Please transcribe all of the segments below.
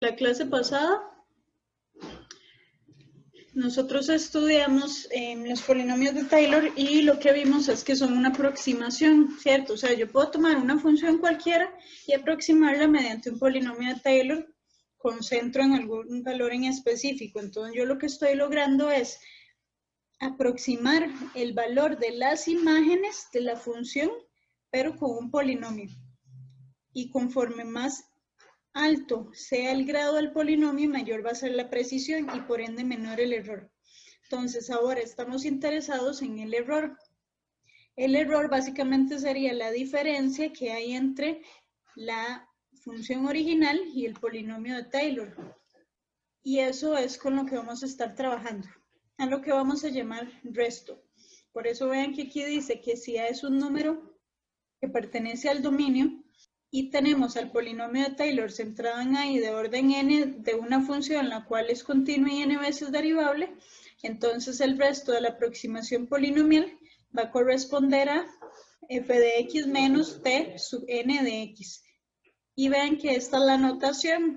la clase pasada nosotros estudiamos los polinomios de Taylor y lo que vimos es que son una aproximación, ¿cierto? O sea, yo puedo tomar una función cualquiera y aproximarla mediante un polinomio de Taylor con centro en algún valor en específico. Entonces yo lo que estoy logrando es aproximar el valor de las imágenes de la función, pero con un polinomio. Y conforme más alto sea el grado del polinomio, mayor va a ser la precisión y por ende menor el error. Entonces ahora estamos interesados en el error. El error básicamente sería la diferencia que hay entre la función original y el polinomio de Taylor. Y eso es con lo que vamos a estar trabajando, a lo que vamos a llamar resto. Por eso vean que aquí dice que si A es un número que pertenece al dominio, y tenemos al polinomio de Taylor centrado en A y de orden n de una función la cual es continua y n veces derivable, entonces el resto de la aproximación polinomial va a corresponder a f de x menos t sub n de x. Y vean que esta es la notación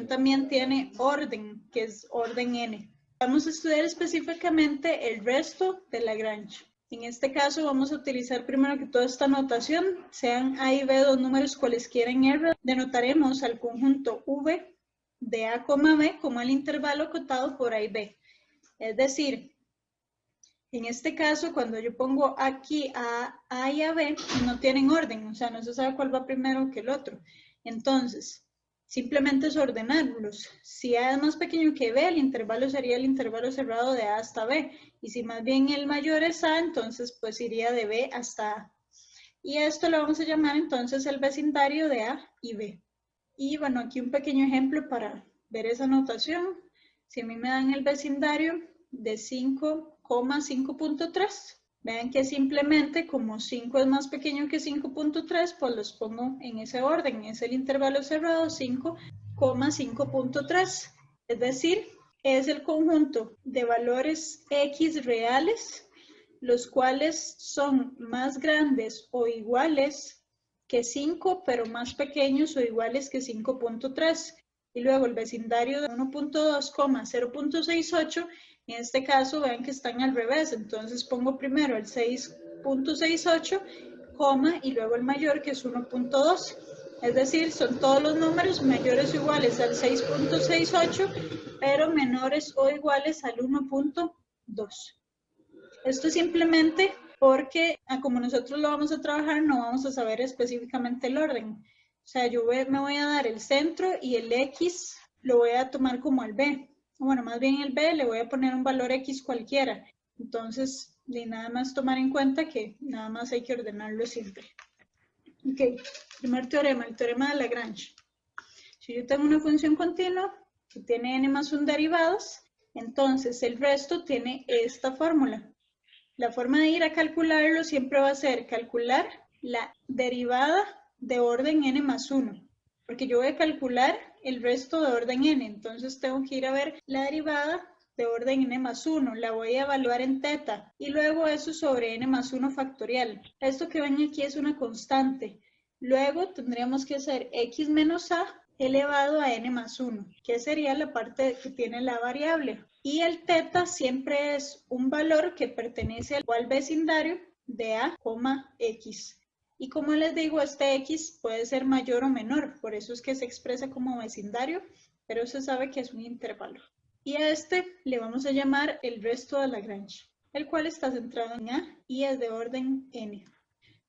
también tiene orden, que es orden n. Vamos a estudiar específicamente el resto de Lagrange. En este caso vamos a utilizar primero que toda esta notación, sean A y B dos números cualesquiera en R, denotaremos al conjunto V de A, B como el intervalo acotado por A y B. Es decir, en este caso cuando yo pongo aquí a A y a B, no tienen orden, o sea, no se sabe cuál va primero que el otro. Entonces, simplemente es ordenarlos. Si A es más pequeño que B, el intervalo sería el intervalo cerrado de A hasta B. Y si más bien el mayor es A, entonces pues iría de B hasta A. Y esto lo vamos a llamar entonces el vecindario de A y B. Y bueno, aquí un pequeño ejemplo para ver esa notación. Si a mí me dan el vecindario de 5,5.3, vean que simplemente como 5 es más pequeño que 5.3, pues los pongo en ese orden. Es el intervalo cerrado 5,5.3. Es decir, es el conjunto de valores x reales, los cuales son más grandes o iguales que 5, pero más pequeños o iguales que 5.3. Y luego el vecindario de 1.2,0.68, en este caso vean que están al revés, entonces pongo primero el 6.68, y luego el mayor que es 1.2. Es decir, son todos los números mayores o iguales al 6.68, pero menores o iguales al 1.2. Esto es simplemente porque, como nosotros lo vamos a trabajar, no vamos a saber específicamente el orden. O sea, yo me voy a dar el centro y el X lo voy a tomar como el B. Bueno, más bien el B le voy a poner un valor X cualquiera. Entonces, nada más tomar en cuenta que nada más hay que ordenarlo siempre. Ok, primer teorema, el teorema de Lagrange. Si yo tengo una función continua que tiene n más 1 derivadas, entonces el resto tiene esta fórmula. La forma de ir a calcularlo siempre va a ser calcular la derivada de orden n más 1, porque yo voy a calcular el resto de orden n, entonces tengo que ir a ver la derivada de orden n más 1, la voy a evaluar en teta, y luego eso sobre n más 1 factorial. Esto que ven aquí es una constante. Luego tendríamos que hacer x menos a elevado a n más 1, que sería la parte que tiene la variable. Y el teta siempre es un valor que pertenece al vecindario de A, X. Y como les digo, este X puede ser mayor o menor, por eso es que se expresa como vecindario, pero se sabe que es un intervalo. Y a este le vamos a llamar el resto de Lagrange, el cual está centrado en A y es de orden n.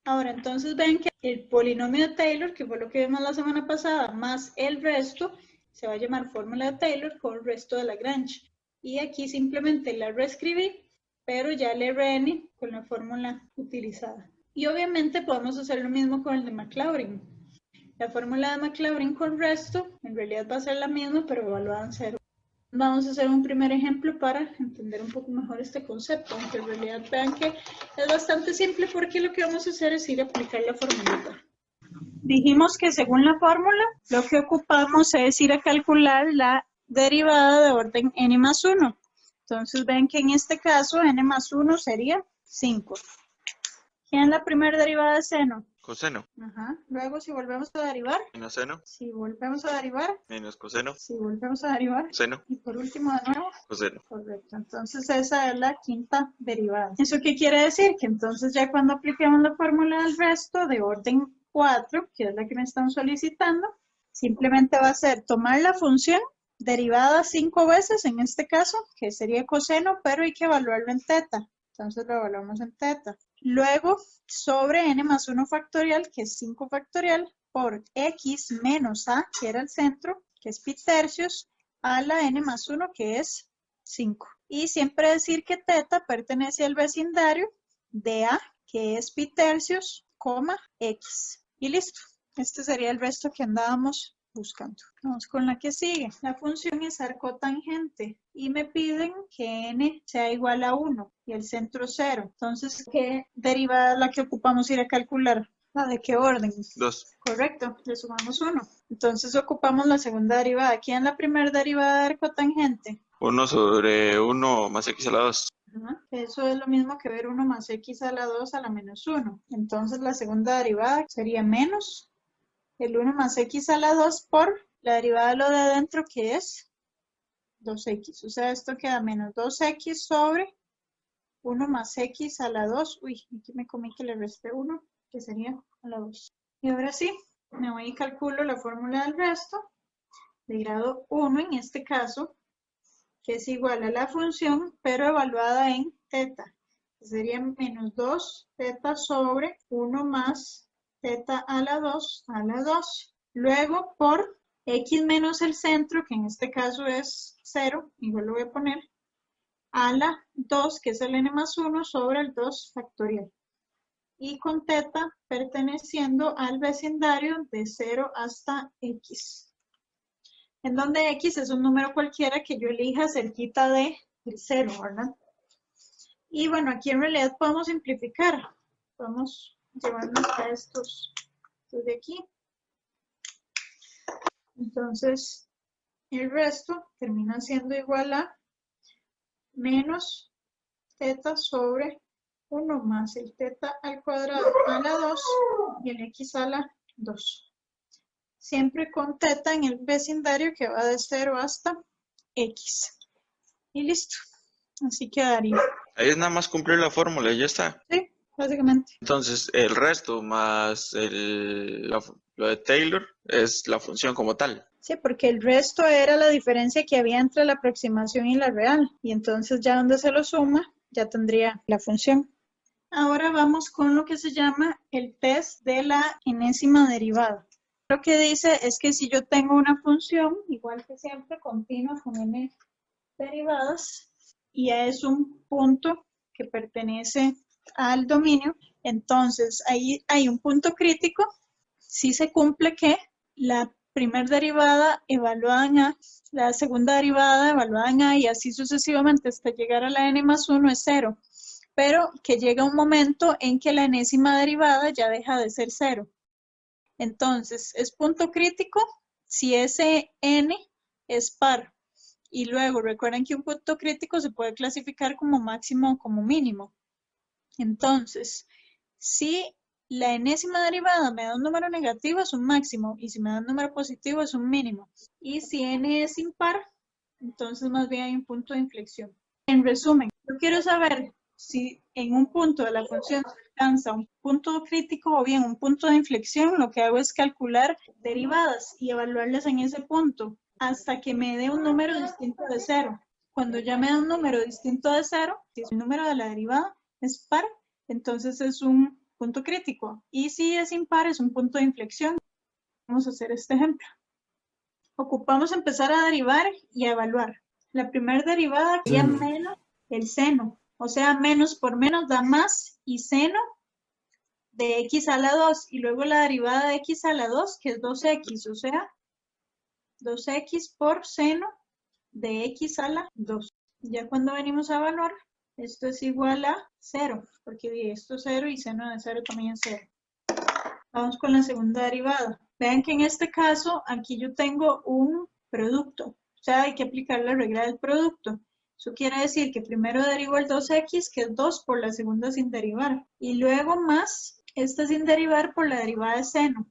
Ahora, entonces ven que el polinomio de Taylor, que fue lo que vimos la semana pasada, más el resto, se va a llamar fórmula de Taylor con el resto de Lagrange. Y aquí simplemente la reescribí, pero ya el Rn con la fórmula utilizada. Y obviamente podemos hacer lo mismo con el de Maclaurin. La fórmula de Maclaurin con resto en realidad va a ser la misma, pero evaluada en 0. Vamos a hacer un primer ejemplo para entender un poco mejor este concepto, aunque en realidad vean que es bastante simple porque lo que vamos a hacer es ir a aplicar la formulita. Dijimos que según la fórmula, lo que ocupamos es ir a calcular la derivada de orden n más 1. Entonces ven que en este caso n más 1 sería 5. ¿Quién es la primera derivada de seno? coseno, Ajá. Luego, si volvemos a derivar, menos seno, si volvemos a derivar, menos coseno, si volvemos a derivar, seno, y por último de nuevo, coseno. correcto. Entonces esa es la quinta derivada. ¿Eso qué quiere decir? Que entonces ya cuando apliquemos la fórmula del resto de orden 4, que es la que me están solicitando, simplemente va a ser tomar la función derivada 5 veces, en este caso, que sería coseno, pero hay que evaluarlo en teta. Entonces lo evaluamos en teta. Luego, sobre n más 1 factorial, que es 5 factorial, por x menos a, que era el centro, que es pi tercios, a la n más 1, que es 5. Y siempre decir que teta pertenece al vecindario de a, que es pi tercios, x. Y listo. Este sería el resto que andábamos buscando. Vamos con la que sigue. La función es arcotangente y me piden que n sea igual a 1 y el centro 0. Entonces, ¿qué derivada es la que ocupamos ir a calcular? ¿La de qué orden? 2. Correcto, le sumamos 1. Entonces ocupamos la segunda derivada. ¿Quién es la primera derivada de arcotangente? 1 sobre 1 más x a la 2. Eso es lo mismo que ver 1 más x a la 2 a la menos 1. Entonces la segunda derivada sería menos el 1 más x a la 2 por la derivada de lo de adentro, que es 2x. O sea, esto queda menos 2x sobre 1 más x a la 2. Uy, aquí me comí que le resté 1, que sería a la 2. Y ahora sí, me voy y calculo la fórmula del resto de grado 1 en este caso, que es igual a la función, pero evaluada en teta. Sería menos 2 teta sobre 1 más teta a la 2 a la 2. Luego por x menos el centro, que en este caso es 0, igual lo voy a poner, a la 2, que es el n más 1, sobre el 2 factorial. Y con teta perteneciendo al vecindario de 0 hasta x. En donde x es un número cualquiera que yo elija cerquita de el 0, ¿verdad? Y bueno, aquí en realidad podemos simplificar. Podemos llevarnos a estos de aquí. Entonces, el resto termina siendo igual a menos teta sobre 1 más el teta al cuadrado a la 2 y el x a la 2. Siempre con teta en el vecindario que va de 0 hasta x. Y listo. Así quedaría. Ahí es nada más cumplir la fórmula y ya está. Sí, básicamente. Entonces, el resto más lo de Taylor es la función como tal. Sí, porque el resto era la diferencia que había entre la aproximación y la real. Y entonces ya donde se lo suma, ya tendría la función. Ahora vamos con lo que se llama el test de la enésima derivada. Lo que dice es que si yo tengo una función, igual que siempre, continua con n derivadas, y es un punto que pertenece al dominio, entonces ahí hay un punto crítico si se cumple que la primera derivada evaluada en A, la segunda derivada evaluada en A y así sucesivamente hasta llegar a la n más 1 es 0, pero que llega un momento en que la enésima derivada ya deja de ser 0. Entonces, es punto crítico si ese n es par. Y luego, recuerden que un punto crítico se puede clasificar como máximo o como mínimo. Entonces, si la enésima derivada me da un número negativo es un máximo y si me da un número positivo es un mínimo. Y si n es impar, entonces más bien hay un punto de inflexión. En resumen, yo quiero saber si en un punto de la función se alcanza un punto crítico o bien un punto de inflexión, lo que hago es calcular derivadas y evaluarlas en ese punto hasta que me dé un número distinto de 0. Cuando ya me da un número distinto de 0, si el número de la derivada es par, entonces es un punto crítico. Y si es impar, es un punto de inflexión. Vamos a hacer este ejemplo. Ocupamos empezar a derivar y a evaluar. La primera derivada sería menos el seno. O sea, menos por menos da más y seno de x a la 2. Y luego la derivada de x a la 2, que es 2x. O sea, 2x por seno de x a la 2. Ya cuando venimos a evaluar, esto es igual a 0, porque esto es 0 y seno de 0 también es 0. Vamos con la segunda derivada. Vean que en este caso, aquí yo tengo un producto. O sea, hay que aplicar la regla del producto. Eso quiere decir que primero derivo el 2x, que es 2 por la segunda sin derivar. Y luego más Esta sin derivar por la derivada de seno.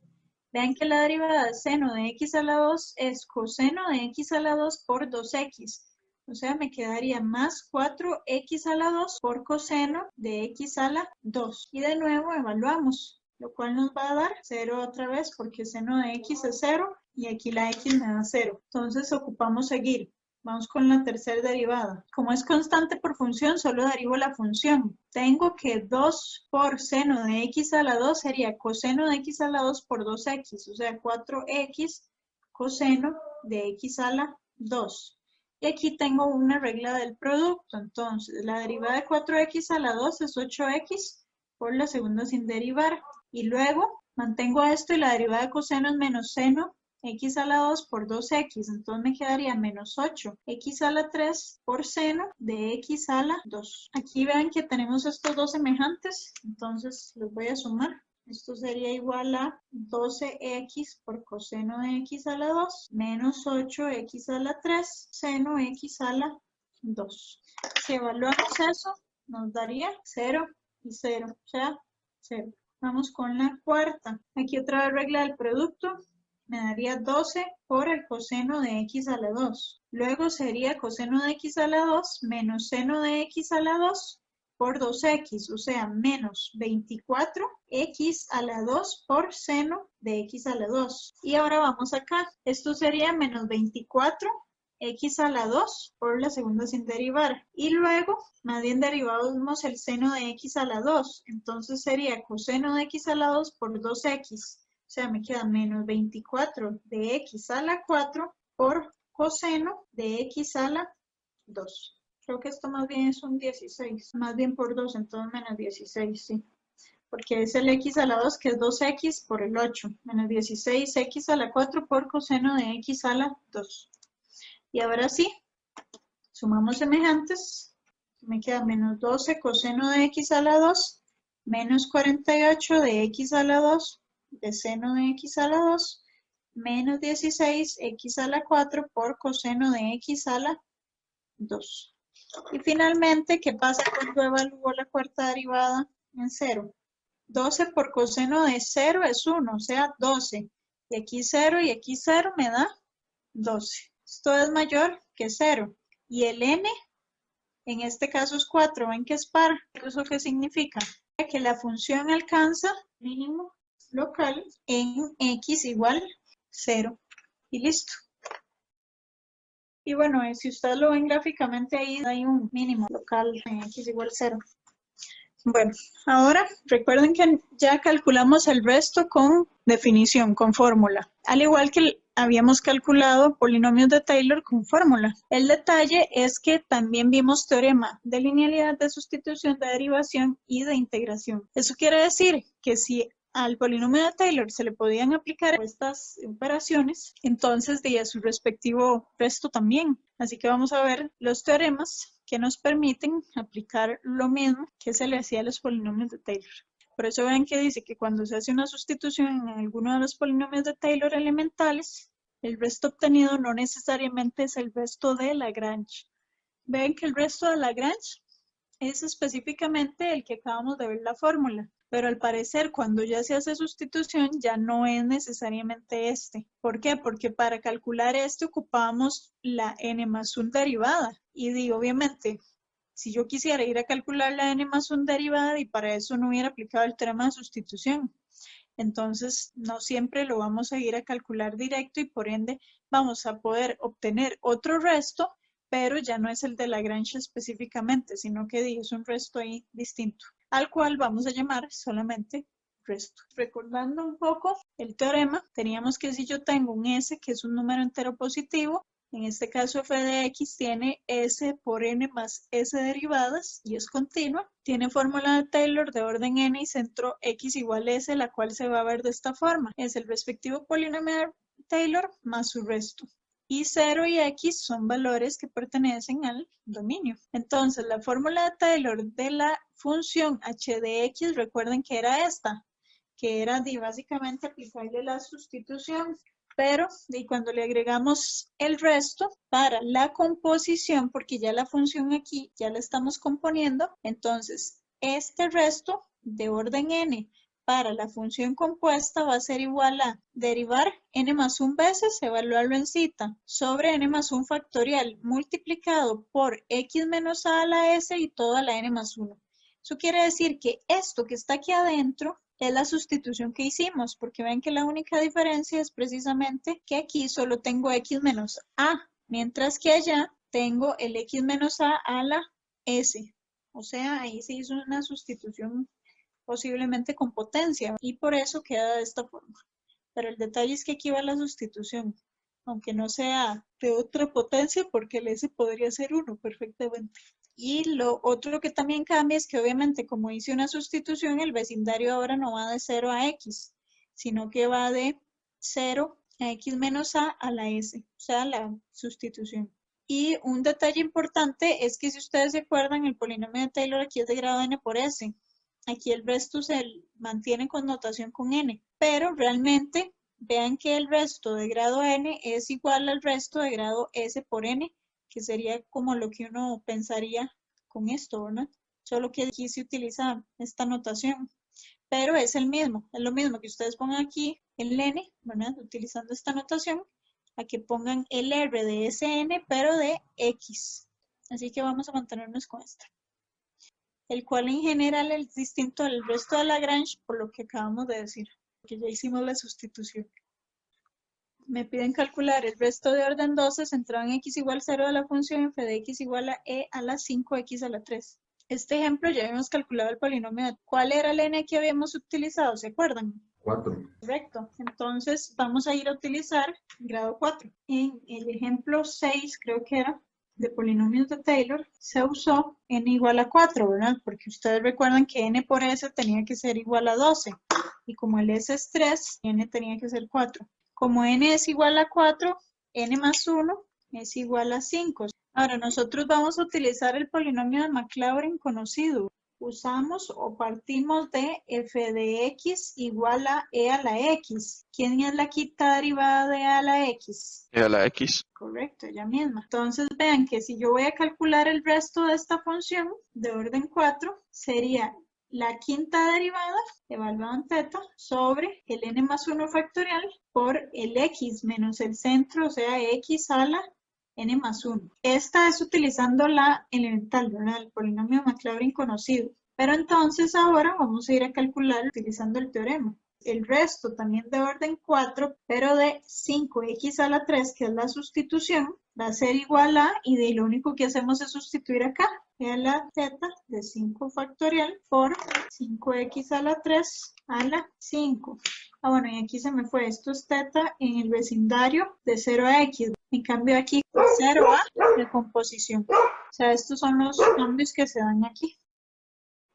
Vean que la derivada de seno de x a la 2 es coseno de x a la 2 por 2x. O sea, me quedaría más 4x a la 2 por coseno de x a la 2. Y de nuevo evaluamos, lo cual nos va a dar 0 otra vez porque seno de x es 0 y aquí la x me da 0. Entonces ocupamos seguir. Vamos con la tercera derivada. Como es constante por función, solo derivo la función. Tengo que 2 por seno de x a la 2 sería coseno de x a la 2 por 2x, o sea, 4x coseno de x a la 2. Y aquí tengo una regla del producto. Entonces, la derivada de 4x a la 2 es 8x por la segunda sin derivar. Y luego mantengo esto y la derivada de coseno es menos seno x a la 2 por 2x, entonces me quedaría menos 8x a la 3 por seno de x a la 2. Aquí vean que tenemos estos dos semejantes, entonces los voy a sumar. Esto sería igual a 12x por coseno de x a la 2 menos 8x a la 3 seno x a la 2. Si evaluamos eso, nos daría 0 y 0, o sea, 0. Vamos con la cuarta. Aquí otra vez regla del producto. Me daría 12 por el coseno de x a la 2. Luego sería coseno de x a la 2 menos seno de x a la 2 por 2x, o sea, menos 24x a la 2 por seno de x a la 2. Y ahora vamos acá. Esto sería menos 24x a la 2 por la segunda sin derivar. Y luego, más bien derivamos el seno de x a la 2. Entonces sería coseno de x a la 2 por 2x. O sea, me queda menos 24 de x a la 4 por coseno de x a la 2. Creo que esto más bien es un 16. Más bien por 2, entonces menos 16, sí. Porque es el x a la 2 que es 2x por el 8. Menos 16x a la 4 por coseno de x a la 2. Y ahora sí, sumamos semejantes. Me queda menos 12 coseno de x a la 2 menos 48 de x a la 2 de seno de x a la 2 menos 16x a la 4 por coseno de x a la 2. Y finalmente, ¿qué pasa cuando evalúo la cuarta derivada en 0? 12 por coseno de 0 es 1, o sea, 12. Y aquí 0 y aquí 0 me da 12. Esto es mayor que 0. Y el n, en este caso es 4. ¿Ven que es par? ¿Eso qué significa? Que la función alcanza mínimo local en x igual 0. Y listo. Y bueno, si ustedes lo ven gráficamente ahí hay un mínimo local en x igual 0. Bueno, ahora recuerden que ya calculamos el resto con definición, con fórmula. Al igual que habíamos calculado polinomios de Taylor con fórmula. El detalle es que también vimos teorema de linealidad, de sustitución, de derivación y de integración. Eso quiere decir que si al polinomio de Taylor se le podían aplicar estas operaciones, entonces de su respectivo resto también. Así que vamos a ver los teoremas que nos permiten aplicar lo mismo que se le hacía a los polinomios de Taylor. Por eso ven que dice que cuando se hace una sustitución en alguno de los polinomios de Taylor elementales, el resto obtenido no necesariamente es el resto de Lagrange. Ven que el resto de Lagrange es específicamente el que acabamos de ver la fórmula. Pero al parecer cuando ya se hace sustitución ya no es necesariamente este. ¿Por qué? Porque para calcular este ocupamos la n+1 derivada. Y obviamente, si yo quisiera ir a calcular la n+1 derivada y para eso no hubiera aplicado el teorema de sustitución. Entonces no siempre lo vamos a ir a calcular directo y por ende vamos a poder obtener otro resto, pero ya no es el de Lagrange específicamente, sino que es un resto ahí distinto, al cual vamos a llamar solamente resto. Recordando un poco el teorema, teníamos que si yo tengo un s que es un número entero positivo, en este caso f de x tiene s por n más s derivadas y es continua. Tiene fórmula de Taylor de orden n y centro x igual s, la cual se va a ver de esta forma. Es el respectivo polinomio de Taylor más su resto. Y 0 y x son valores que pertenecen al dominio. Entonces, la fórmula de Taylor de la función h de x, recuerden que era esta, que era básicamente aplicarle la sustitución, pero cuando le agregamos el resto para la composición, porque ya la función aquí ya la estamos componiendo, entonces este resto de orden n para la función compuesta va a ser igual a derivar n más 1 veces, evaluarlo en cita, sobre n más 1 factorial multiplicado por x menos a la s y todo a la n más 1. Eso quiere decir que esto que está aquí adentro es la sustitución que hicimos, porque ven que la única diferencia es precisamente que aquí solo tengo x menos a, mientras que allá tengo el x menos a la s. O sea, ahí se hizo una sustitución posiblemente con potencia y por eso queda de esta forma. Pero el detalle es que aquí va la sustitución, aunque no sea de otra potencia porque el s podría ser 1 perfectamente. Y lo otro que también cambia es que obviamente como hice una sustitución, el vecindario ahora no va de 0 a x, sino que va de 0 a x menos a la s, o sea, la sustitución. Y un detalle importante es que si ustedes se acuerdan, el polinomio de Taylor aquí es de grado n por s. Aquí el resto se mantiene con notación con n, pero realmente vean que el resto de grado n es igual al resto de grado s por n, que sería como lo que uno pensaría con esto, ¿verdad? Solo que aquí se utiliza esta notación, pero es el mismo, es lo mismo que ustedes pongan aquí el n, ¿verdad? Utilizando esta notación, a que pongan el r de Sn, pero de x. Así que vamos a mantenernos con esta. El cual en general es distinto al resto de Lagrange por lo que acabamos de decir, que ya hicimos la sustitución. Me piden calcular el resto de orden 12 centrado en x igual 0 de la función f de x igual a e a la 5x a la 3. Este ejemplo ya habíamos calculado el polinomio. ¿Cuál era el n que habíamos utilizado? ¿Se acuerdan? 4. Correcto. Entonces vamos a ir a utilizar grado 4. En el ejemplo 6 creo que era de polinomios de Taylor, se usó n igual a 4, ¿verdad? Porque ustedes recuerdan que n por s tenía que ser igual a 12. Y como el s es 3, n tenía que ser 4. Como n es igual a 4, n más 1 es igual a 5. Ahora nosotros vamos a utilizar el polinomio de Maclaurin conocido. Usamos o partimos de f de x igual a e a la x. ¿Quién es la quinta derivada de e a la x? E a la x. Correcto, ella misma. Entonces vean que si yo voy a calcular el resto de esta función de orden 4, sería la quinta derivada evaluada en teta sobre el n más 1 factorial por el x menos el centro, o sea, x a la n más 1. Esta es utilizando la elemental, ¿verdad? El polinomio Maclaurin conocido. Pero entonces ahora vamos a ir a calcular utilizando el teorema. El resto también de orden 4, pero de 5x a la 3, que es la sustitución, va a ser igual a, y de lo único que hacemos es sustituir acá, e a la teta de 5 factorial por 5x a la 3 a la 5. Ah, bueno, y aquí se me fue, esto es teta en el vecindario de 0 a x. En cambio aquí, 0 a decomposición. O sea, estos son los cambios que se dan aquí.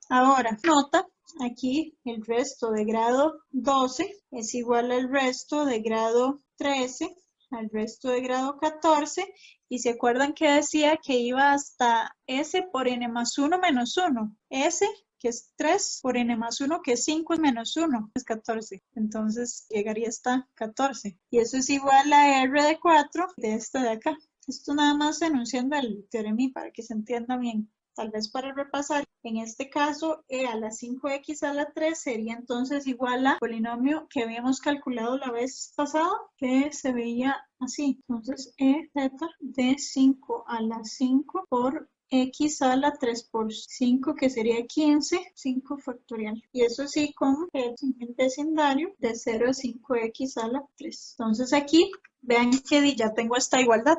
Ahora, nota, aquí el resto de grado 12 es igual al resto de grado 13, al resto de grado 14, y se acuerdan que decía que iba hasta s por n más 1 menos 1. S, que es 3, por n más 1, que es 5 menos 1, es 14. Entonces llegaría hasta 14. Y eso es igual a r de 4 de este de acá. Esto nada más enunciando el teorema para que se entienda bien. Tal vez para repasar, en este caso, e a la 5x a la 3 sería entonces igual al polinomio que habíamos calculado la vez pasada, que se veía así. Entonces, e teta de 5 a la 5 por x a la 3 por 5, que sería 15, 5 factorial. Y eso sí con el vecindario de 0 a 5x a la 3. Entonces aquí, vean que ya tengo esta igualdad.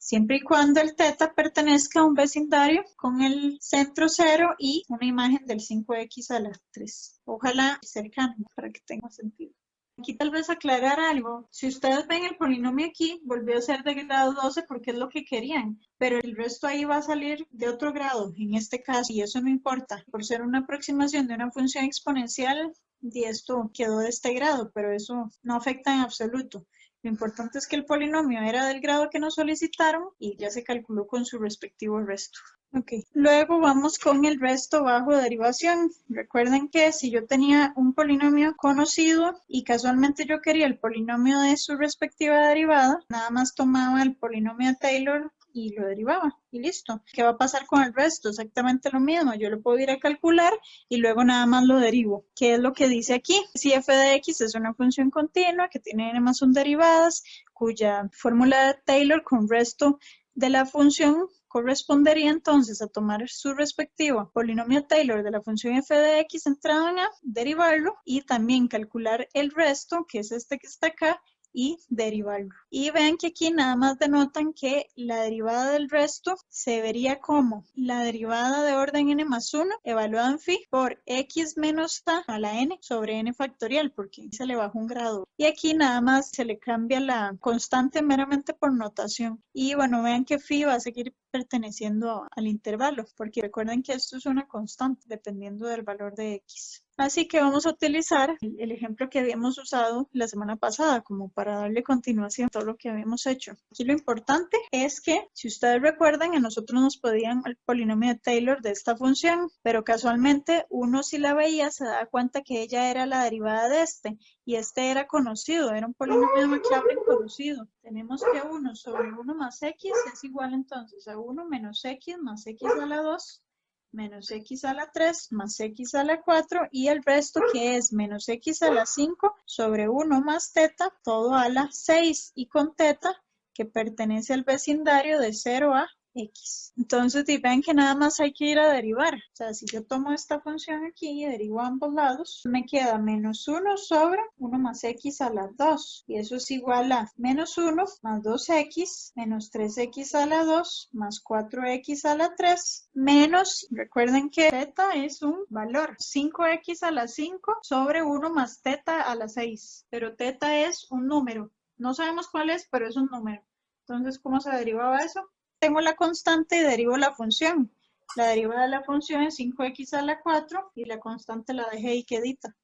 Siempre y cuando el teta pertenezca a un vecindario con el centro 0 y una imagen del 5x a la 3. Ojalá cercano para que tenga sentido. Aquí tal vez aclarar algo. Si ustedes ven el polinomio aquí, volvió a ser de grado 12 porque es lo que querían. Pero el resto ahí va a salir de otro grado, en este caso, y eso no importa. Por ser una aproximación de una función exponencial, y esto quedó de este grado, pero eso no afecta en absoluto. Lo importante es que el polinomio era del grado que nos solicitaron y ya se calculó con su respectivo resto. Ok, luego vamos con el resto bajo derivación. Recuerden que si yo tenía un polinomio conocido y casualmente yo quería el polinomio de su respectiva derivada, nada más tomaba el polinomio de Taylor y lo derivaba y listo. ¿Qué va a pasar con el resto? Exactamente lo mismo, yo lo puedo ir a calcular y luego nada más lo derivo. ¿Qué es lo que dice aquí? Si f de x es una función continua que tiene n más 1 derivadas, cuya fórmula de Taylor con resto de la función correspondería entonces a tomar su respectivo polinomio Taylor de la función f de x entrado en a, derivarlo y también calcular el resto, que es este que está acá, y derivarlo. Y vean que aquí nada más denotan que la derivada del resto se vería como la derivada de orden n más 1 evaluada en phi por x menos a la n sobre n factorial, porque se le bajó un grado. Y aquí nada más se le cambia la constante meramente por notación. Y bueno, vean que phi va a seguir perteneciendo al intervalo, porque recuerden que esto es una constante dependiendo del valor de x. Así que vamos a utilizar el ejemplo que habíamos usado la semana pasada como para darle continuación a todo lo que habíamos hecho. Aquí lo importante es que, si ustedes recuerdan, a nosotros nos podían el polinomio de Taylor de esta función, pero casualmente uno si la veía se da cuenta que ella era la derivada de este, y este era conocido, era un polinomio de Maclaurin conocido. Tenemos que 1 sobre 1 más x es igual entonces a 1 menos x más x a la 2 menos x a la 3 más x a la 4 y el resto que es menos x a la 5 sobre 1 más teta todo a la 6 y con teta que pertenece al vecindario de 0 a x. Entonces ven que nada más hay que ir a derivar. O sea, si yo tomo esta función aquí y derivo a ambos lados, me queda menos 1 sobre 1 más x a la 2. Y eso es igual a menos 1 más 2x menos 3x a la 2 más 4x a la 3 menos, recuerden que teta es un valor, 5x a la 5 sobre 1 más teta a la 6. Pero teta es un número. No sabemos cuál es, pero es un número. Entonces, ¿cómo se derivaba eso? Tengo la constante y derivo la función. La derivada de la función es 5x a la 4 y la constante la dejé ahí quedita.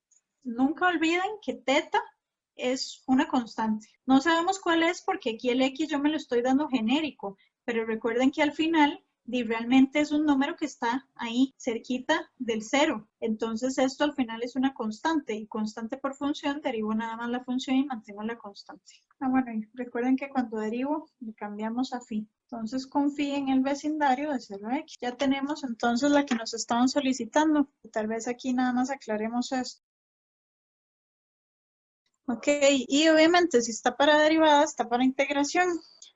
Nunca olviden que teta es una constante. No sabemos cuál es porque aquí el x yo me lo estoy dando genérico, pero recuerden que al final realmente es un número que está ahí cerquita del 0. Entonces esto al final es una constante y constante por función derivo nada más la función y mantengo la constante. Bueno, y recuerden que cuando derivo le cambiamos a phi. Entonces con phi en el vecindario de 0 a x. Ya tenemos entonces la que nos estaban solicitando. Tal vez aquí nada más aclaremos esto. Ok, y obviamente si está para derivada, está para integración.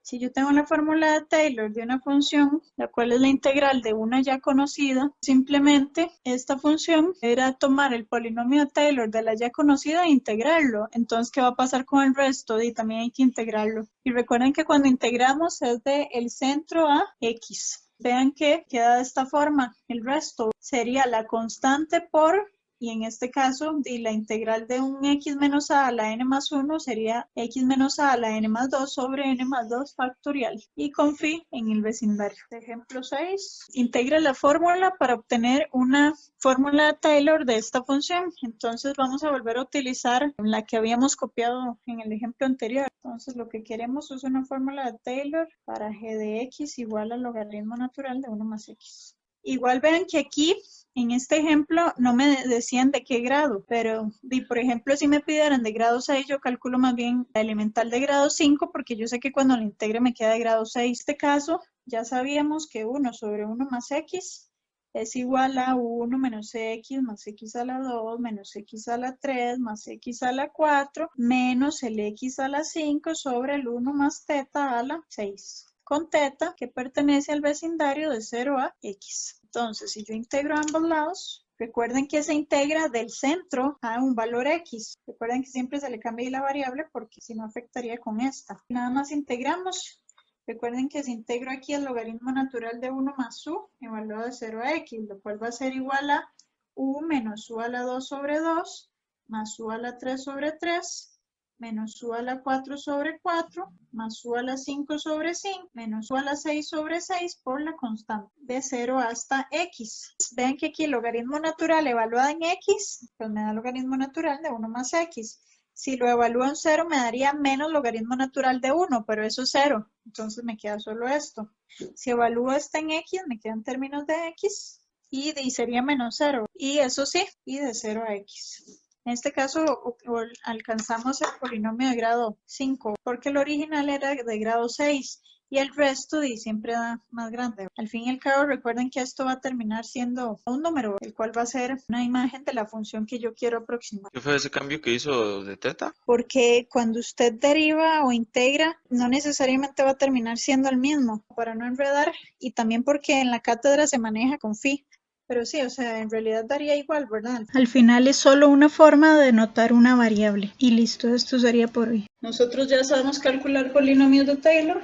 Si yo tengo la fórmula de Taylor de una función, la cual es la integral de una ya conocida, simplemente esta función era tomar el polinomio de Taylor de la ya conocida e integrarlo. Entonces, ¿qué va a pasar con el resto? Y también hay que integrarlo. Y recuerden que cuando integramos es de el centro a x. Vean que queda de esta forma. El resto sería la constante por... Y en este caso, la integral de un x menos a la n más 1 sería x menos a la n más 2 sobre n más 2 factorial. Y con phi en el vecindario. Ejemplo 6. Integra la fórmula para obtener una fórmula de Taylor de esta función. Entonces vamos a volver a utilizar la que habíamos copiado en el ejemplo anterior. Entonces lo que queremos es una fórmula de Taylor para g de x igual al logaritmo natural de 1 más x. Igual vean que aquí, en este ejemplo, no me decían de qué grado, pero por ejemplo, si me pidieran de grado 6, yo calculo más bien la elemental de grado 5, porque yo sé que cuando la integre me queda de grado 6. En este caso, ya sabíamos que 1 sobre 1 más x es igual a 1 menos x más x a la 2 menos x a la 3 más x a la 4 menos el x a la 5 sobre el 1 más teta a la 6. Con teta que pertenece al vecindario de 0 a x. Entonces, si yo integro ambos lados, recuerden que se integra del centro a un valor x. Recuerden que siempre se le cambia ahí la variable porque si no afectaría con esta. Nada más integramos. Recuerden que si integro aquí el logaritmo natural de 1 más u, evaluado de 0 a x, lo cual va a ser igual a u menos u a la 2 sobre 2, más u a la 3 sobre 3, menos u a la 4 sobre 4, más u a la 5 sobre 5, menos u a la 6 sobre 6 por la constante de 0 hasta x. Vean que aquí el logaritmo natural evaluado en x, pues me da el logaritmo natural de 1 más x. Si lo evalúo en 0 me daría menos logaritmo natural de 1, pero eso es 0. Entonces me queda solo esto. Si evalúo este en x, me quedan términos de x y sería menos 0. Y eso sí, y de 0 a x. En este caso alcanzamos el polinomio de grado 5, porque el original era de grado 6. y el resto y siempre da más grande. Al fin y al cabo, recuerden que esto va a terminar siendo un número, el cual va a ser una imagen de la función que yo quiero aproximar. ¿Qué fue ese cambio que hizo de teta? Porque cuando usted deriva o integra, no necesariamente va a terminar siendo el mismo, para no enredar, y también porque en la cátedra se maneja con phi. Pero sí, o sea, en realidad daría igual, ¿verdad? Al final es solo una forma de notar una variable. Y listo, esto sería por hoy. Nosotros ya sabemos calcular polinomios de Taylor,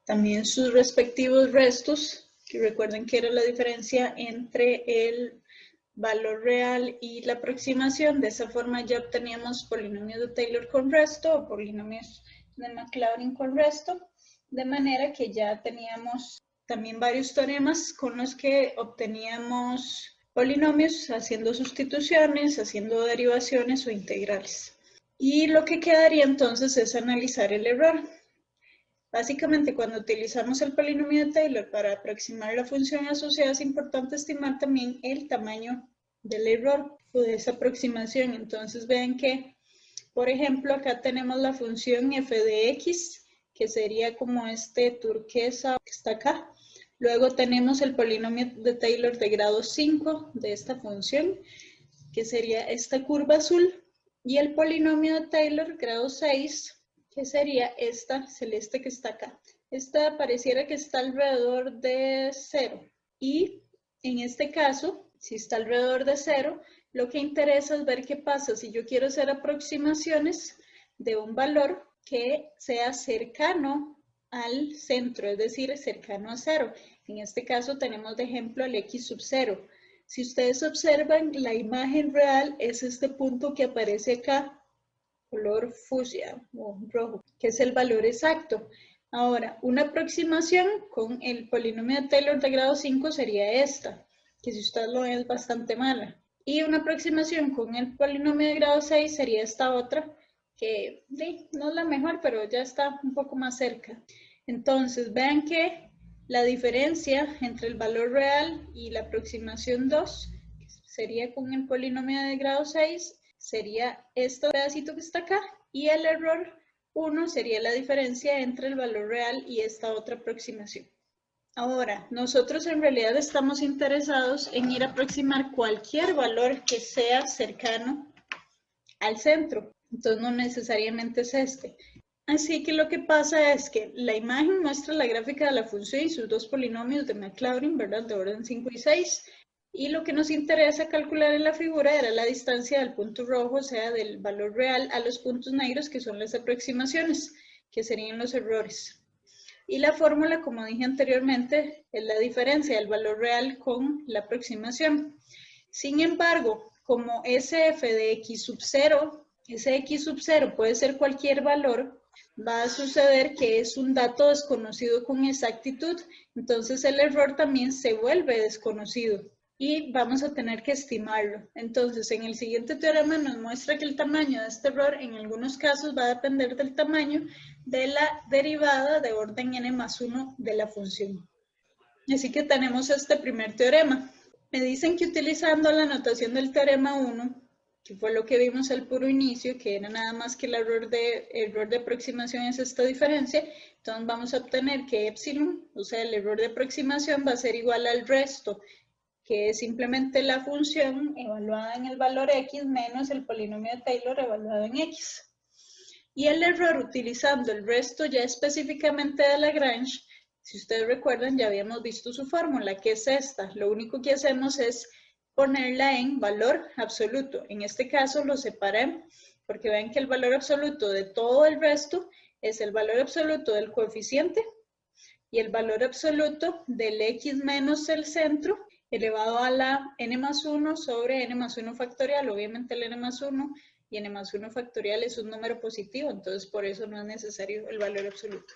también sus respectivos restos, que recuerden que era la diferencia entre el valor real y la aproximación. De esa forma ya obteníamos polinomios de Taylor con resto o polinomios de Maclaurin con resto, de manera que ya teníamos también varios teoremas con los que obteníamos polinomios haciendo sustituciones, haciendo derivaciones o integrales. Y lo que quedaría entonces es analizar el error. Básicamente, cuando utilizamos el polinomio de Taylor para aproximar la función asociada, es importante estimar también el tamaño del error o de esa aproximación. Entonces, vean que, por ejemplo, acá tenemos la función f de x, que sería como este turquesa que está acá. Luego tenemos el polinomio de Taylor de grado 5 de esta función, que sería esta curva azul, y el polinomio de Taylor grado 6, que sería esta celeste que está acá. Esta pareciera que está alrededor de 0. Y en este caso, si está alrededor de 0, lo que interesa es ver qué pasa si yo quiero hacer aproximaciones de un valor que sea cercano al centro, es decir, cercano a 0. En este caso tenemos de ejemplo el x sub 0. Si ustedes observan, la imagen real es este punto que aparece acá, color fucsia o rojo, que es el valor exacto. Ahora, una aproximación con el polinomio de Taylor de grado 5 sería esta, que si usted lo ve es bastante mala. Y una aproximación con el polinomio de grado 6 sería esta otra, que no es la mejor, pero ya está un poco más cerca. Entonces, vean que la diferencia entre el valor real y la aproximación 2, que sería con el polinomio de grado 6, sería este pedacito que está acá, y el error 1 sería la diferencia entre el valor real y esta otra aproximación. Ahora, nosotros en realidad estamos interesados en ir a aproximar cualquier valor que sea cercano al centro, entonces no necesariamente es este. Así que lo que pasa es que la imagen muestra la gráfica de la función y sus dos polinomios de Maclaurin, ¿verdad? De orden 5 y 6. Y lo que nos interesa calcular en la figura era la distancia del punto rojo, o sea, del valor real a los puntos negros, que son las aproximaciones, que serían los errores. Y la fórmula, como dije anteriormente, es la diferencia del valor real con la aproximación. Sin embargo, como ese f de x sub 0, ese x sub 0 puede ser cualquier valor, va a suceder que es un dato desconocido con exactitud, entonces el error también se vuelve desconocido y vamos a tener que estimarlo. Entonces, en el siguiente teorema nos muestra que el tamaño de este error en algunos casos va a depender del tamaño de la derivada de orden n más 1 de la función. Así que tenemos este primer teorema. Me dicen que utilizando la notación del teorema 1, que fue lo que vimos al puro inicio, que era nada más que el error de aproximación es esta diferencia, entonces vamos a obtener que epsilon, o sea, el error de aproximación va a ser igual al resto, que es simplemente la función evaluada en el valor x menos el polinomio de Taylor evaluado en x. Y el error utilizando el resto ya específicamente de Lagrange, si ustedes recuerdan, ya habíamos visto su fórmula, que es esta. Lo único que hacemos es ponerla en valor absoluto. En este caso lo separé porque ven que el valor absoluto de todo el resto es el valor absoluto del coeficiente y el valor absoluto del x menos el centro elevado a la n más 1 sobre n más 1 factorial. Obviamente el n más 1 y n más 1 factorial es un número positivo, entonces por eso no es necesario el valor absoluto.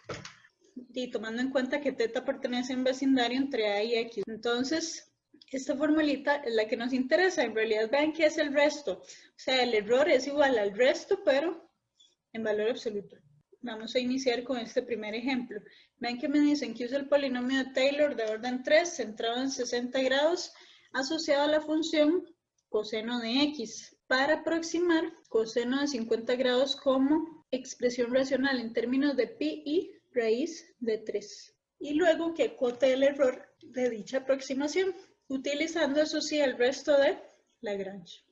Y tomando en cuenta que θ pertenece a un vecindario entre a y x. Entonces, esta formulita es la que nos interesa. En realidad, vean que es el resto. O sea, el error es igual al resto, pero en valor absoluto. Vamos a iniciar con este primer ejemplo. Ven que me dicen que usa el polinomio de Taylor de orden 3, centrado en 60 grados, asociado a la función coseno de x, para aproximar coseno de 50 grados como expresión racional en términos de pi y raíz de 3. Y luego que acote el error de dicha aproximación, utilizando eso sí el resto de Lagrange.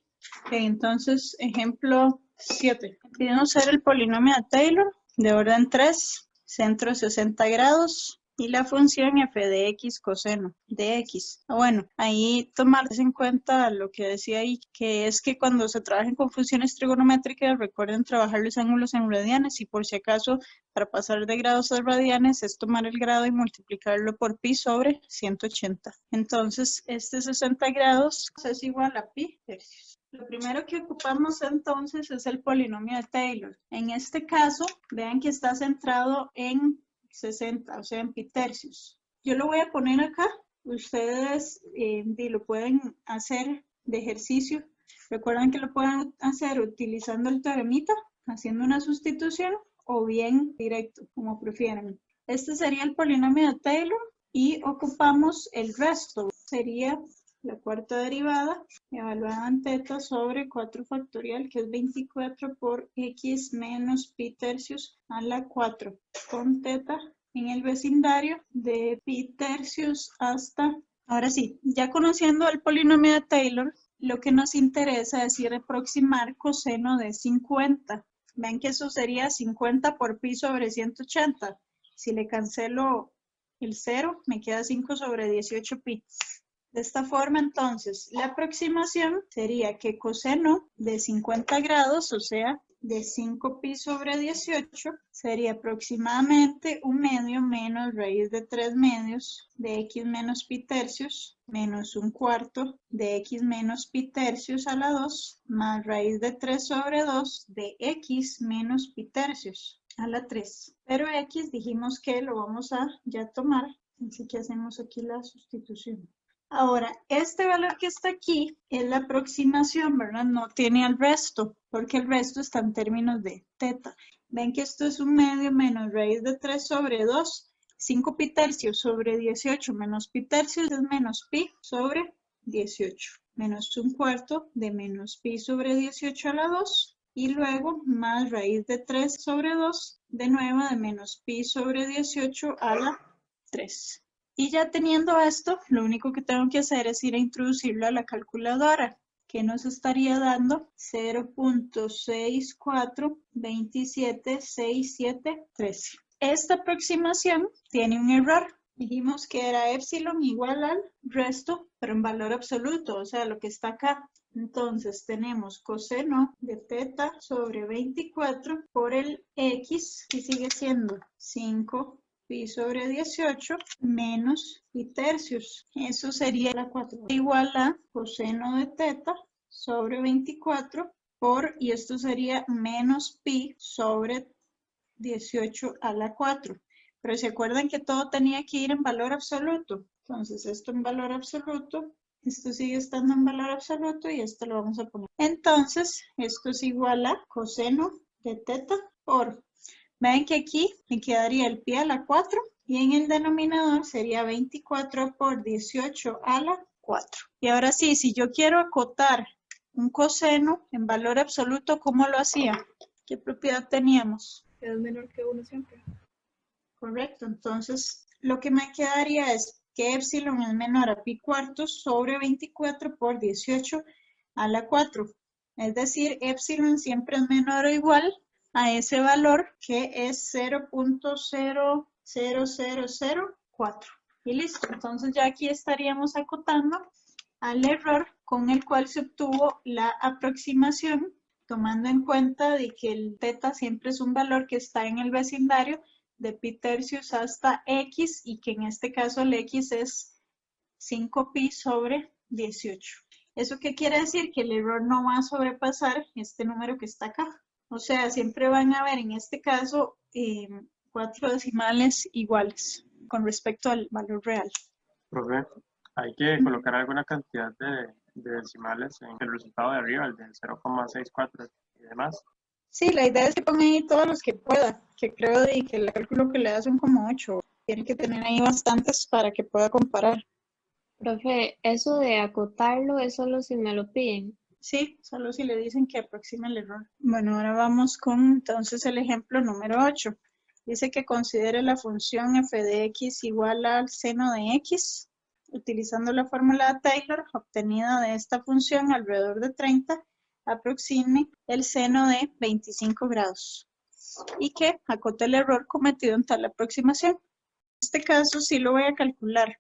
Ok, entonces ejemplo 7. Piden usar el polinomio de Taylor de orden 3, centro 60 grados y la función f de x coseno de x. Bueno, ahí tomar en cuenta lo que decía ahí, que es que cuando se trabajen con funciones trigonométricas, recuerden trabajar los ángulos en radianes y por si acaso, para pasar de grados a radianes, es tomar el grado y multiplicarlo por pi sobre 180. Entonces, este 60 grados es igual a pi tercios. Lo primero que ocupamos entonces es el polinomio de Taylor. En este caso, vean que está centrado en 60, o sea, en pi tercios. Yo lo voy a poner acá. Ustedes lo pueden hacer de ejercicio. Recuerden que lo pueden hacer utilizando el teoremita, haciendo una sustitución o bien directo, como prefieran. Este sería el polinomio de Taylor y ocupamos el resto. Sería la cuarta derivada evaluada en teta sobre 4 factorial, que es 24 por x menos pi tercios a la 4, con teta en el vecindario de pi tercios hasta... Ahora sí, ya conociendo el polinomio de Taylor, lo que nos interesa es ir a aproximar coseno de 50. Ven que eso sería 50 por pi sobre 180. Si le cancelo el 0, me queda 5 sobre 18 pi. De esta forma, entonces, la aproximación sería que coseno de 50 grados, o sea, de 5 pi sobre 18, sería aproximadamente 1 medio menos raíz de 3 medios de x menos pi tercios, menos 1 cuarto de x menos pi tercios a la 2, más raíz de 3 sobre 2 de x menos pi tercios a la 3. Pero x dijimos que lo vamos a ya tomar, así que hacemos aquí la sustitución. Ahora, este valor que está aquí es la aproximación, ¿verdad? No tiene el resto, porque el resto está en términos de teta. Ven que esto es 1 medio menos raíz de 3 sobre 2. 5 pi tercios sobre 18 menos pi tercios es menos pi sobre 18. Menos 1 cuarto de menos pi sobre 18 a la 2. Y luego más raíz de 3 sobre 2 de nuevo de menos pi sobre 18 a la 3. Y ya teniendo esto, lo único que tengo que hacer es ir a introducirlo a la calculadora, que nos estaría dando 0.64276713. Esta aproximación tiene un error. Dijimos que era epsilon igual al resto, pero en valor absoluto, o sea, lo que está acá. Entonces tenemos coseno de teta sobre 24 por el x, que sigue siendo 5 pi sobre 18 menos pi tercios. Eso sería la 4 igual a coseno de teta sobre 24 por, y esto sería menos pi sobre 18 a la 4. Pero se acuerdan que todo tenía que ir en valor absoluto. Entonces esto en valor absoluto, esto sigue estando en valor absoluto y esto lo vamos a poner. Entonces esto es igual a coseno de teta por... Ven que aquí me quedaría el pi a la 4 y en el denominador sería 24 por 18 a la 4. Y ahora sí, si yo quiero acotar un coseno en valor absoluto, ¿cómo lo hacía? ¿Qué propiedad teníamos? Es menor que 1 siempre. Correcto, entonces lo que me quedaría es que epsilon es menor a pi cuartos sobre 24 por 18 a la 4. Es decir, epsilon siempre es menor o igual a ese valor que es 0.00004. Y listo, entonces ya aquí estaríamos acotando al error con el cual se obtuvo la aproximación, tomando en cuenta de que el teta siempre es un valor que está en el vecindario de pi tercios hasta x y que en este caso el x es 5 pi sobre 18. ¿Eso qué quiere decir? Que el error no va a sobrepasar este número que está acá. O sea, siempre van a haber en este caso 4 decimales iguales con respecto al valor real. Profe, hay que colocar alguna cantidad de decimales en el resultado de arriba, el de 0,64 y demás. Sí, la idea es que pongan ahí todos los que pueda, que creo que el cálculo que le da son como 8. Tienen que tener ahí bastantes para que pueda comparar. Profe, eso de acotarlo es solo si me lo piden. Sí, solo si le dicen que aproxima el error. Bueno, ahora vamos con entonces el ejemplo número 8. Dice que considere la función f de x igual al seno de x, utilizando la fórmula de Taylor obtenida de esta función alrededor de 30, aproxime el seno de 25 grados y que acote el error cometido en tal aproximación. En este caso sí lo voy a calcular,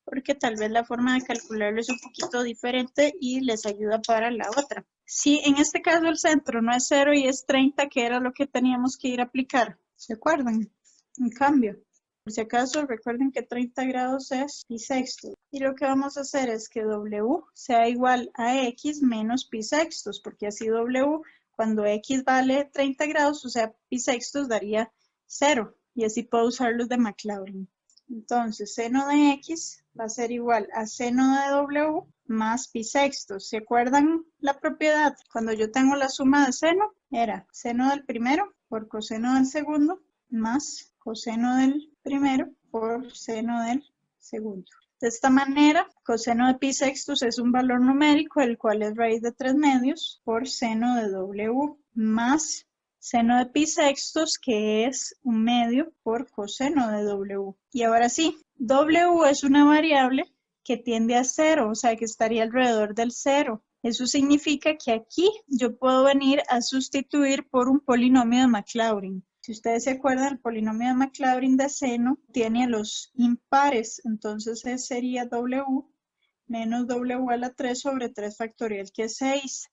porque tal vez la forma de calcularlo es un poquito diferente y les ayuda para la otra. Si en este caso el centro no es 0 y es 30, que era lo que teníamos que ir a aplicar, ¿se acuerdan? En cambio, por si acaso recuerden que 30 grados es pi sextos. Y lo que vamos a hacer es que W sea igual a X menos pi sextos, porque así W, cuando X vale 30 grados, o sea, pi sextos daría 0. Y así puedo usar los de Maclaurin. Entonces, seno de X va a ser igual a seno de W más pi sextos. ¿Se acuerdan la propiedad? Cuando yo tengo la suma de seno, era seno del primero por coseno del segundo más coseno del primero por seno del segundo. De esta manera, coseno de pi sextos es un valor numérico, el cual es raíz de 3 medios por seno de W más seno de pi sextos, que es 1 medio por coseno de W. Y ahora sí, W es una variable que tiende a 0, o sea que estaría alrededor del 0. Eso significa que aquí yo puedo venir a sustituir por un polinomio de Maclaurin. Si ustedes se acuerdan, el polinomio de Maclaurin de seno tiene a los impares, entonces sería W menos W a la 3 sobre 3 factorial, que es 6,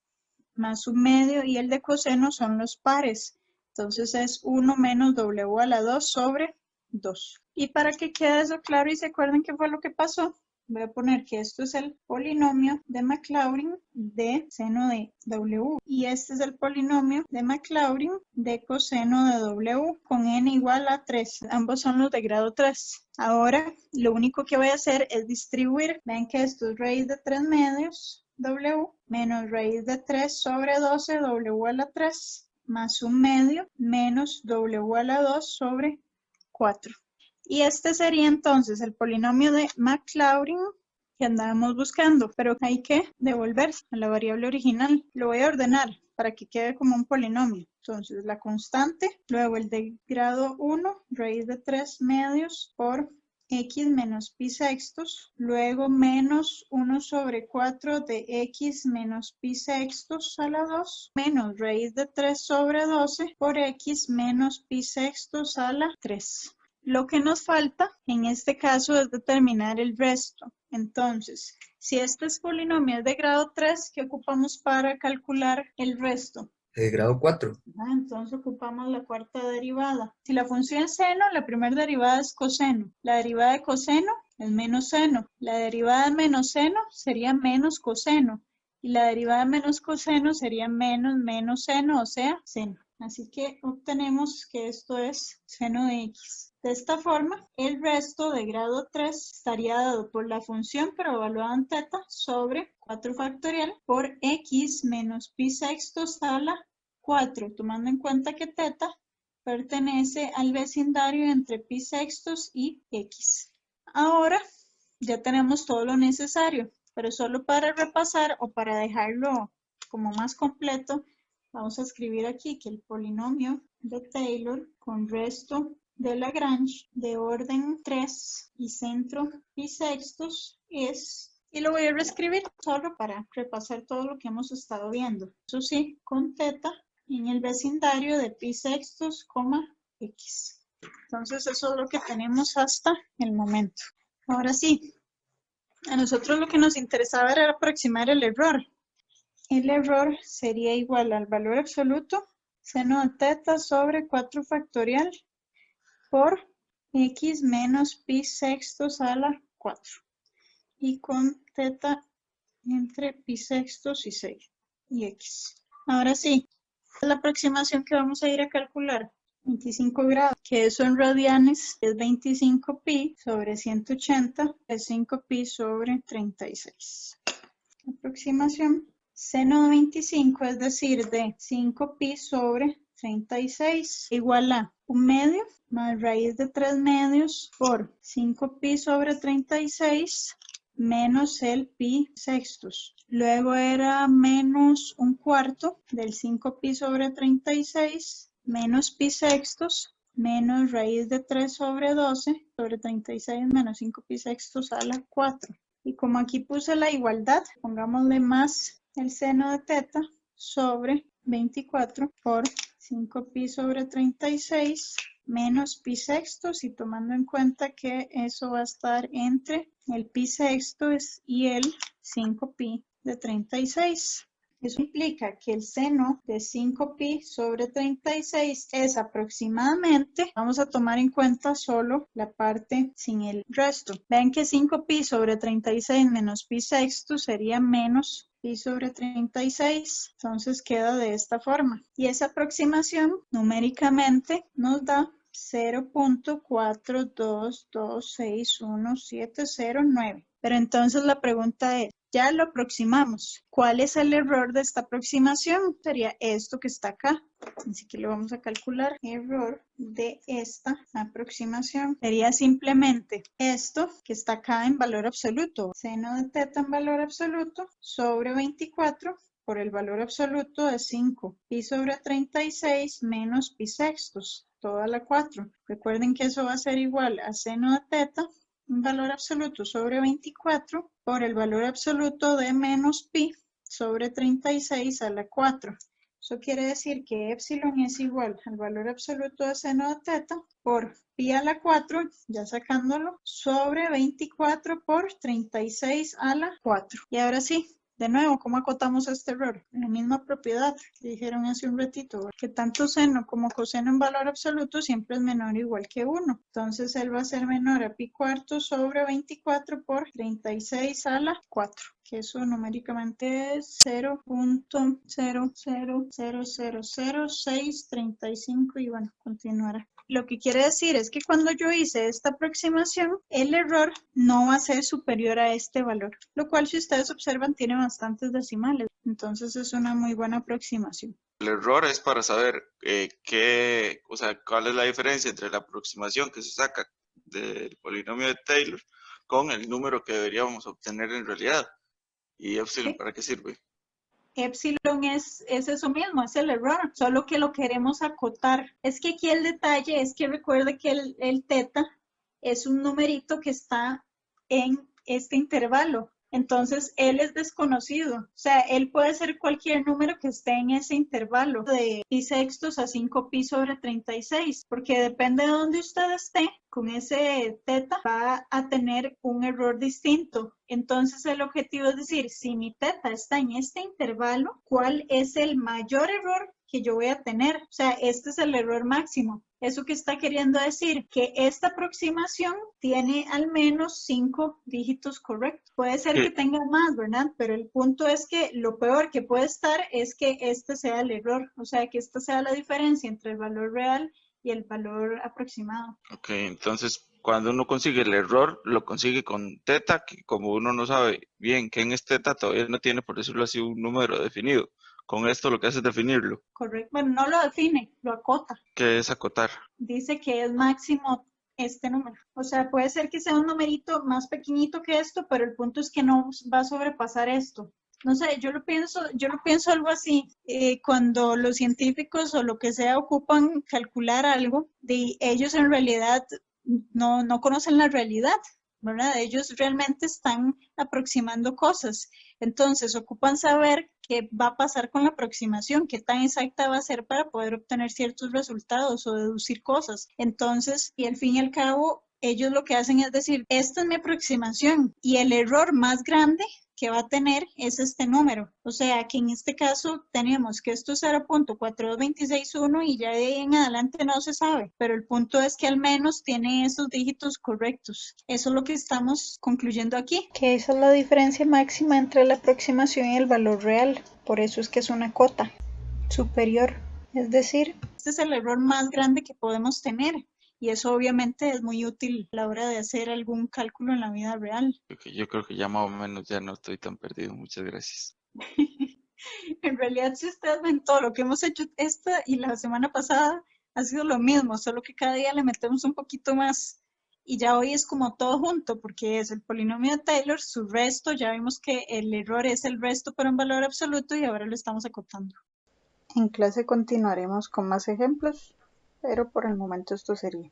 más 1 medio, y el de coseno son los pares. Entonces es 1 menos W a la 2 sobre 2. Y para que quede eso claro y se acuerden qué fue lo que pasó, voy a poner que esto es el polinomio de Maclaurin de seno de W. Y este es el polinomio de Maclaurin de coseno de W con n igual a 3. Ambos son los de grado 3. Ahora lo único que voy a hacer es distribuir. Ven que esto es raíz de 3 medios W menos raíz de 3 sobre 12 W a la 3 más 1 medio menos W a la 2 sobre 4. Y este sería entonces el polinomio de Maclaurin que andábamos buscando, pero hay que devolverse a la variable original. Lo voy a ordenar para que quede como un polinomio. Entonces la constante, luego el de grado 1, raíz de 3 medios por x menos pi sextos, luego menos 1 sobre 4 de x menos pi sextos a la 2, menos raíz de 3 sobre 12 por x menos pi sextos a la 3. Lo que nos falta en este caso es determinar el resto. Entonces, si este es polinomio es de grado 3, ¿qué ocupamos para calcular el resto? De grado 4. Entonces ocupamos la cuarta derivada. Si la función es seno, la primera derivada es coseno. La derivada de coseno es menos seno. La derivada de menos seno sería menos coseno. Y la derivada de menos coseno sería menos seno, o sea, seno. Así que obtenemos que esto es seno de x. De esta forma, el resto de grado 3 estaría dado por la función, pero evaluada en teta, sobre 4 factorial por x menos pi sextos a la 4, tomando en cuenta que teta pertenece al vecindario entre pi sextos y x. Ahora ya tenemos todo lo necesario, pero solo para repasar o para dejarlo como más completo, vamos a escribir aquí que el polinomio de Taylor con resto de Lagrange de orden 3 y centro pi sextos es, y lo voy a reescribir solo para repasar todo lo que hemos estado viendo. Eso sí, con teta en el vecindario de pi sextos, x. Entonces eso es lo que tenemos hasta el momento. Ahora sí, a nosotros lo que nos interesaba era aproximar el error. El error sería igual al valor absoluto seno de teta sobre 4 factorial por x menos pi sextos a la 4. Y con teta entre pi sextos y 6 y x. Ahora sí, la aproximación que vamos a ir a calcular, 25 grados, que eso en radianes es 25 pi sobre 180, es 5 pi sobre 36. Aproximación, seno de 25, es decir, de 5 pi sobre 36, igual a 1 medio más raíz de 3 medios por 5 pi sobre 36 menos el pi sextos. Luego era menos 1/4 del 5 pi sobre 36 menos pi sextos menos raíz de 3 sobre 12 sobre 36 menos 5 pi sextos a la 4. Y como aquí puse la igualdad, pongámosle más el seno de teta sobre 24 por 5 pi sobre 36 menos pi sextos, y tomando en cuenta que eso va a estar entre el pi sextos y el 5 pi de 36. Eso implica que el seno de 5 pi sobre 36 es aproximadamente, vamos a tomar en cuenta solo la parte sin el resto. Vean que 5 pi sobre 36 menos pi sexto sería menos pi sobre 36, entonces queda de esta forma. Y esa aproximación numéricamente nos da 0.422617009. Pero entonces la pregunta es, ya lo aproximamos. ¿Cuál es el error de esta aproximación? Sería esto que está acá. Así que lo vamos a calcular. Error de esta aproximación sería simplemente esto que está acá en valor absoluto. Seno de teta en valor absoluto sobre 24 por el valor absoluto de 5 pi sobre 36 menos pi sextos, toda la 4. Recuerden que eso va a ser igual a seno de teta, un valor absoluto sobre 24 por el valor absoluto de menos pi sobre 36 a la 4. Eso quiere decir que epsilon es igual al valor absoluto de seno de teta por pi a la 4, ya sacándolo, sobre 24 por 36 a la 4. Y ahora sí, de nuevo, ¿cómo acotamos este error? La misma propiedad que dijeron hace un ratito, que tanto seno como coseno en valor absoluto siempre es menor o igual que 1. Entonces él va a ser menor a pi cuarto sobre 24 por 36 a la 4. Que eso numéricamente es 0.0000635 y bueno, continuará. Lo que quiere decir es que cuando yo hice esta aproximación, el error no va a ser superior a este valor, lo cual si ustedes observan tiene bastantes decimales, entonces es una muy buena aproximación. El error es para saber cuál es la diferencia entre la aproximación que se saca del polinomio de Taylor con el número que deberíamos obtener en realidad. ¿Y epsilon para qué sirve? Epsilon es eso mismo, es el error, solo que lo queremos acotar. Es que aquí el detalle es que recuerde que el teta es un numerito que está en este intervalo. Entonces, él es desconocido. O sea, él puede ser cualquier número que esté en ese intervalo de pi sextos a 5 pi sobre 36, porque depende de dónde usted esté, con ese teta va a tener un error distinto. Entonces, el objetivo es decir, si mi teta está en este intervalo, ¿cuál es el mayor error que yo voy a tener? O sea, este es el error máximo. Eso que está queriendo decir que esta aproximación tiene al menos 5 dígitos correctos. Puede ser que tenga más, ¿verdad? Pero el punto es que lo peor que puede estar es que este sea el error. O sea, que esta sea la diferencia entre el valor real y el valor aproximado. Ok, entonces cuando uno consigue el error, lo consigue con teta, que como uno no sabe bien quién es teta, todavía no tiene, por decirlo así, un número definido. Con esto lo que hace es definirlo. Correcto. Bueno, no lo define, lo acota. ¿Qué es acotar? Dice que es máximo este número. O sea, puede ser que sea un numerito más pequeñito que esto, pero el punto es que no va a sobrepasar esto. No sé, yo lo pienso algo así. Cuando los científicos o lo que sea ocupan calcular algo, ellos en realidad no conocen la realidad, ¿verdad? Ellos realmente están aproximando cosas. Entonces, ocupan saber qué va a pasar con la aproximación, qué tan exacta va a ser para poder obtener ciertos resultados o deducir cosas. Entonces, y al fin y al cabo, ellos lo que hacen es decir, esta es mi aproximación y el error más grande que va a tener es este número. O sea, que en este caso tenemos que esto es 0.42261 y ya de ahí en adelante no se sabe, pero el punto es que al menos tiene esos dígitos correctos. Eso es lo que estamos concluyendo aquí. Que esa es la diferencia máxima entre la aproximación y el valor real. Por eso es que es una cota superior. Es decir, este es el error más grande que podemos tener. Y eso obviamente es muy útil a la hora de hacer algún cálculo en la vida real. Yo creo que ya más o menos ya no estoy tan perdido. Muchas gracias. En realidad, si ustedes ven todo lo que hemos hecho esta y la semana pasada, ha sido lo mismo, solo que cada día le metemos un poquito más. Y ya hoy es como todo junto, porque es el polinomio de Taylor, su resto, ya vimos que el error es el resto pero en valor absoluto y ahora lo estamos acotando. En clase continuaremos con más ejemplos. pero por el momento esto sería.